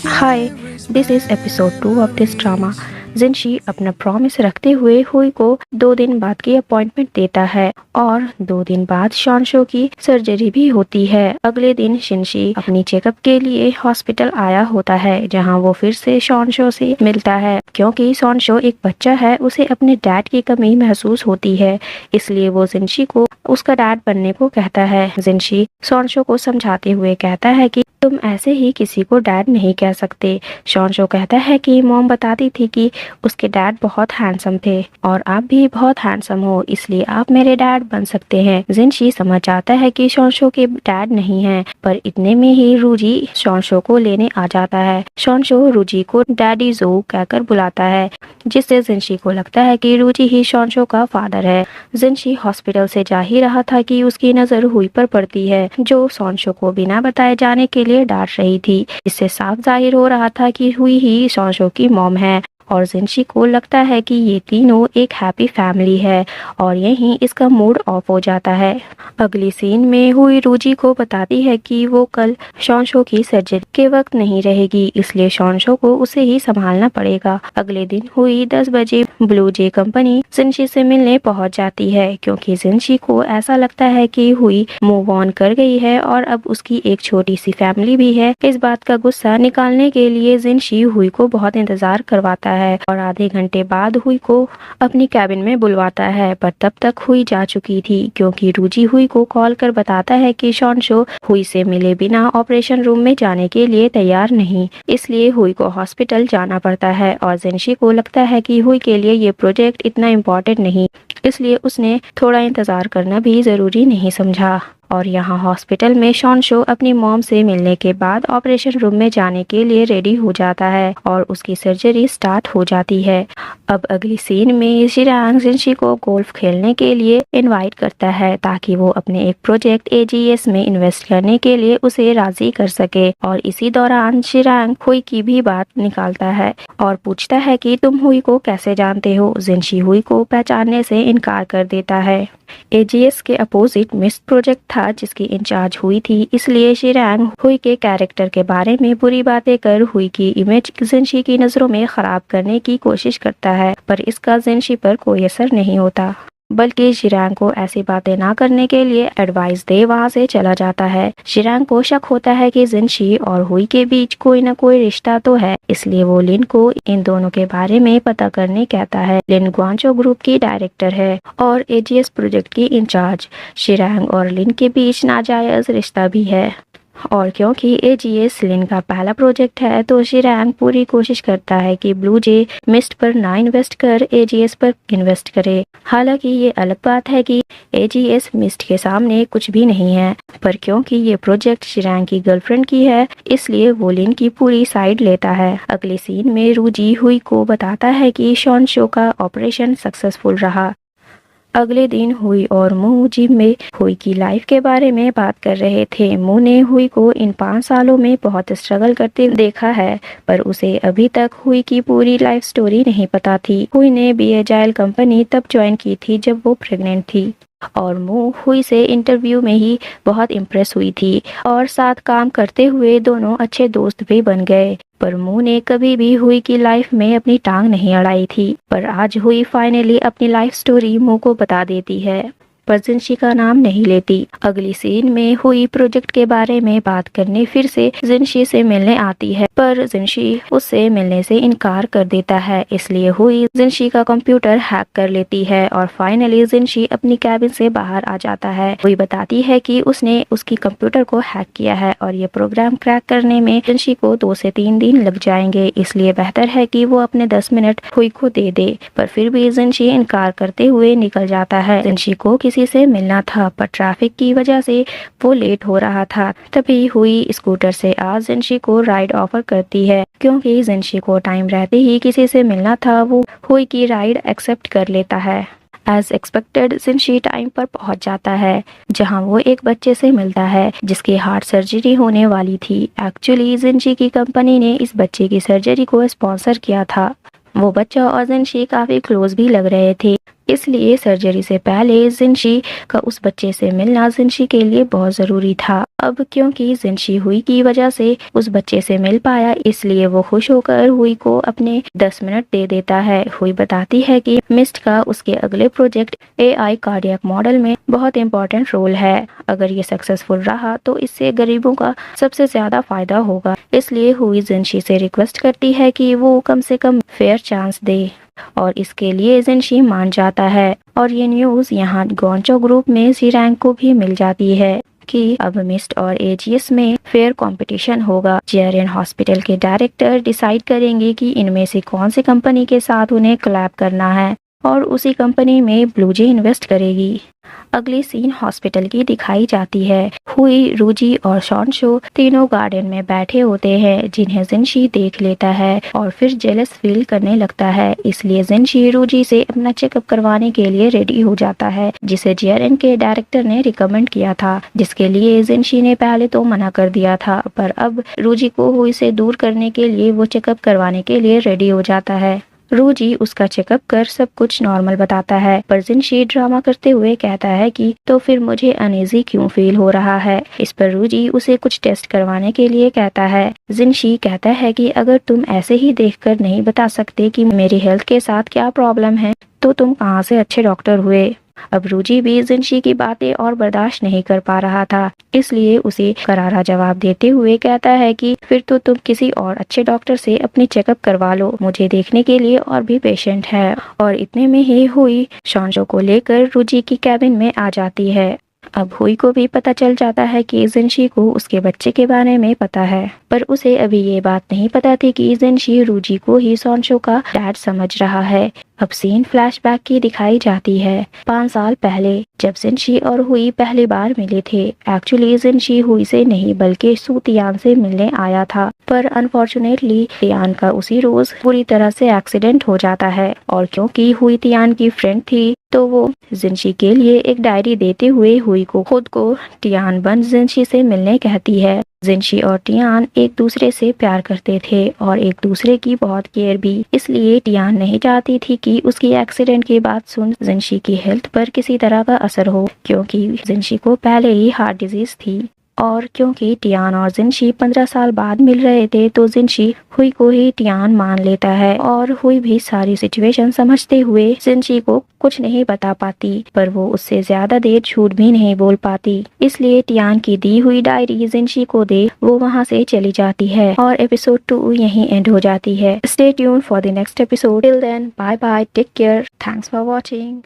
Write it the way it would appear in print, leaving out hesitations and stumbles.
Hi, this is episode 2 of this drama. जिनशी अपना promise रखते हुए हुई को 2 दिन बाद की अपॉइंटमेंट देता है और 2 दिन बाद शॉनशो की सर्जरी भी होती है। अगले दिन शिनशी अपनी चेकअप के लिए हॉस्पिटल आया होता है, जहां वो फिर से शॉनशो से मिलता है। क्योंकि शॉनशो एक बच्चा है, उसे अपने डैड की कमी महसूस होती है, इसलिए वो जिनशी को उसका डैड बनने को कहता है। जिनशी शॉनशो को समझाते हुए कहता है कि तुम ऐसे ही किसी को डैड नहीं कह सकते। शॉनशो कहता है कि मॉम बताती थी कि उसके डैड बहुत हैंडसम थे और आप भी बहुत हैंडसम हो, इसलिए आप मेरे डैड बन सकते हैं। जिनशी समझ आता है कि शॉनशो के डैड नहीं हैं, पर इतने में ही रूजी शॉनशो को लेने आ जाता है। शॉनशो रूजी को डैडी जो कहकर बुलाता है, जिससे जिनशी को लगता है कि रूजी ही शॉनशो का फादर है। जिनशी हॉस्पिटल से जा ही रहा था कि उसकी नजर हुई पर पड़ती है, जो शॉनशो को बिना बताए जाने के लिए डांट रही थी। इससे साफ जाहिर हो रहा था कि हुई ही शॉनशो की मॉम है और जिनशी को लगता है कि ये तीनों एक हैप्पी फैमिली है और यहीं इसका मूड ऑफ हो जाता है। अगली सीन में हुई रूजी को बताती है कि वो कल शॉनशो की सर्जरी के वक्त नहीं रहेगी, इसलिए शॉनशो को उसे ही संभालना पड़ेगा। अगले दिन हुई 10 बजे ब्लू जे कंपनी जिनशी से मिलने पहुंच जाती है, क्योंकि जिनशी को ऐसा लगता है कि हुई मूव ऑन कर गई है और अब उसकी एक छोटी सी फैमिली भी है। इस बात का गुस्सा निकालने के लिए जिनशी हुई को बहुत इंतजार करवाता है और आधे घंटे बाद हुई को अपनी कैबिन में बुलवाता है, पर तब तक हुई जा चुकी थी, क्योंकि रूजी हुई को कॉल कर बताता है कि शॉनशो हुई से मिले बिना ऑपरेशन रूम में जाने के लिए तैयार नहीं, इसलिए हुई को हॉस्पिटल जाना पड़ता है। और जिनशी को लगता है कि हुई के लिए ये प्रोजेक्ट इतना इम्पोर्टेंट नहीं, इसलिए उसने थोड़ा इंतजार करना भी जरूरी नहीं समझा। और यहाँ हॉस्पिटल में शॉनशो अपनी मॉम से मिलने के बाद ऑपरेशन रूम में जाने के लिए रेडी हो जाता है और उसकी सर्जरी स्टार्ट हो जाती है। अब अगली सीन में शिरांग जिनशी को गोल्फ खेलने के लिए इनवाइट करता है, ताकि वो अपने एक प्रोजेक्ट एजीएस में इन्वेस्ट करने के लिए उसे राजी कर सके। और इसी दौरान शिरांग हुई की भी बात निकालता है और पूछता है कि तुम हुई को कैसे जानते हो। जिनशी हुई को पहचानने से इनकार कर देता है। एजीएस के अपोजिट मिस्ट प्रोजेक्ट था जिसकी इंचार्ज हुई थी, इसलिए शिरांग हुई के कैरेक्टर के बारे में बुरी बातें कर हुई की इमेज जिनशी की नजरों में खराब करने की कोशिश करता है, पर इसका जिनशी पर कोई असर नहीं होता, बल्कि शिरांग को ऐसी बातें ना करने के लिए एडवाइस दे वहां से चला जाता है। शिरांग को शक होता है कि जिनशी और हुई के बीच कोई न कोई रिश्ता तो है, इसलिए वो लिन को इन दोनों के बारे में पता करने कहता है। लिन ग्वांचो ग्रुप की डायरेक्टर है और एजीएस प्रोजेक्ट की इंचार्ज। शिरांग और लिन के बीच नाजायज रिश्ता भी है, और क्योंकि एजीएस लिन का पहला प्रोजेक्ट है, तो शिरांग पूरी कोशिश करता है कि ब्लू जे मिस्ट पर ना इन्वेस्ट कर एजीएस पर इन्वेस्ट करे। हालांकि ये अलग बात है कि एजीएस मिस्ट के सामने कुछ भी नहीं है, पर क्योंकि ये प्रोजेक्ट शिरांग की गर्लफ्रेंड की है, इसलिए वो लिन की पूरी साइड लेता है। अगले सीन में रूजी हुई को बताता है कि शॉनशो का ऑपरेशन सक्सेसफुल रहा। अगले दिन हुई और मू जिम में हुई की लाइफ के बारे में बात कर रहे थे। मू ने हुई को इन 5 सालों में बहुत स्ट्रगल करते देखा है, पर उसे अभी तक हुई की पूरी लाइफ स्टोरी नहीं पता थी। हुई ने बीएजाइल कंपनी तब ज्वाइन की थी जब वो प्रेग्नेंट थी, और मू हुई से इंटरव्यू में ही बहुत इम्प्रेस हुई थी और साथ काम करते हुए दोनों अच्छे दोस्त भी बन गए। पर मू ने कभी भी हुई की लाइफ में अपनी टांग नहीं अड़ाई थी, पर आज हुई फाइनली अपनी लाइफ स्टोरी मू को बता देती है, पर जिनशी का नाम नहीं लेती। अगली सीन में हुई प्रोजेक्ट के बारे में बात करने फिर से जिनशी से मिलने आती है, पर जिनशी उससे मिलने से इनकार कर देता है, इसलिए हुई जिनशी का कंप्यूटर हैक कर लेती है और फाइनली जिनशी अपनी कैबिन से बाहर आ जाता है। हुई बताती है कि उसने उसकी कंप्यूटर को हैक किया है और ये प्रोग्राम क्रैक करने में जिनशी को 2 से 3 दिन लग जाएंगे, इसलिए बेहतर है कि वो अपने 10 मिनट हुई को दे दे। पर फिर भी जिनशी इनकार करते हुए निकल जाता है। जिनशी को किसी से मिलना था, पर ट्रैफिक की वजह से वो लेट हो रहा था। तभी हुई स्कूटर से आज जिनशी को राइड ऑफर करती है, क्योंकि जिनशी को टाइम रहते ही किसी से मिलना था। वो हुई की राइड एक्सेप्ट कर लेता है। एज एक्सपेक्टेड जिनशी टाइम पर पहुंच जाता है, जहां वो एक बच्चे से मिलता है जिसकी हार्ट सर्जरी होने वाली थी। एक्चुअली जिनशी की कंपनी ने इस बच्चे की सर्जरी को स्पॉन्सर किया था। वो बच्चा और जिनशी काफी क्लोज भी लग रहे थे, इसलिए सर्जरी से पहले जिनशी का उस बच्चे से मिलना जिनशी के लिए बहुत जरूरी था। अब क्योंकि जिनशी हुई की वजह से उस बच्चे से मिल पाया, इसलिए वो खुश होकर हुई को अपने 10 मिनट दे देता है। हुई बताती है कि मिस्ट का उसके अगले प्रोजेक्ट AI कार्डियक मॉडल में बहुत इम्पोर्टेंट रोल है। अगर ये सक्सेसफुल रहा तो इससे गरीबों का सबसे ज्यादा फायदा होगा। इसलिए हुई जिनशी से रिक्वेस्ट करती है कि वो कम से कम फेयर चांस दे और इसके लिए जिनशी मान जाता है। और ये न्यूज़ यहाँ गोंचो ग्रुप में सी रैंक को भी मिल जाती है कि अब मिस्ट और AGS में फेयर कंपटीशन होगा। जेआरएन हॉस्पिटल के डायरेक्टर डिसाइड करेंगे कि इनमें से कौन सी कंपनी के साथ उन्हें कोलैब करना है और उसी कंपनी में ब्लूजे इन्वेस्ट करेगी। अगली सीन हॉस्पिटल की दिखाई जाती है। हुई, रूजी और शॉनशो तीनों गार्डन में बैठे होते हैं, जिन्हें जिनशी देख लेता है और फिर जेलस फील करने लगता है। इसलिए जिनशी रूजी से अपना चेकअप करवाने के लिए रेडी हो जाता है, जिसे जेआरएन के डायरेक्टर ने रिकमेंड किया था, जिसके लिए जिनशी ने पहले तो मना कर दिया था, पर अब रूजी को हुई से दूर करने के लिए वो चेकअप करवाने के लिए रेडी हो जाता है। रूजी उसका चेकअप कर सब कुछ नॉर्मल बताता है, पर जिनशी ड्रामा करते हुए कहता है कि तो फिर मुझे अनईजी क्यों फील हो रहा है। इस पर रूजी उसे कुछ टेस्ट करवाने के लिए कहता है। जिनशी कहता है कि अगर तुम ऐसे ही देखकर नहीं बता सकते कि मेरी हेल्थ के साथ क्या प्रॉब्लम है, तो तुम कहाँ से अच्छे डॉक्टर हुए। अब रूजी भी जिनशी की बातें और बर्दाश्त नहीं कर पा रहा था, इसलिए उसे करारा जवाब देते हुए कहता है कि फिर तो तुम किसी और अच्छे डॉक्टर से अपनी चेकअप करवा लो, मुझे देखने के लिए और भी पेशेंट है। और इतने में ही हुई शॉनशो को लेकर रूजी की कैबिन में आ जाती है। अब हुई को भी पता चल जाता है कि जिनशी को उसके बच्चे के बारे में पता है, पर उसे अभी ये बात नहीं पता थी कि जिनशी रूजी को ही शॉनशो का डैड समझ रहा है। अब सीन फ्लैशबैक की दिखाई जाती है 5 साल पहले, जब जिनशी और हुई पहली बार मिले थे। एक्चुअली जिनशी हुई से नहीं बल्कि सू तियान से मिलने आया था, पर अनफॉर्चुनेटली तियान का उसी रोज पूरी तरह से एक्सीडेंट हो जाता है। और क्योंकि हुई तियान की फ्रेंड थी, तो वो जिनशी के लिए एक डायरी देते हुए हुई को खुद को तियान बन जिनशी से मिलने कहती है। जिनशी और टियान एक दूसरे से प्यार करते थे और एक दूसरे की बहुत केयर भी, इसलिए टियान नहीं चाहती थी कि उसकी एक्सीडेंट की बात सुन जिनशी की हेल्थ पर किसी तरह का असर हो, क्योंकि जिनशी को पहले ही हार्ट डिजीज थी। और क्योंकि टियान और जिनशी 15 साल बाद मिल रहे थे, तो जिनशी हुई को ही टियान मान लेता है और हुई भी सारी सिचुएशन समझते हुए जिनशी को कुछ नहीं बता पाती, पर वो उससे ज्यादा देर झूठ भी नहीं बोल पाती। इसलिए टियान की दी हुई डायरी जिनशी को दे वो वहाँ से चली जाती है और एपिसोड 2 यहीं एंड हो जाती है। Stay tuned for the next episode. Till then, bye bye, take care, thanks for watching.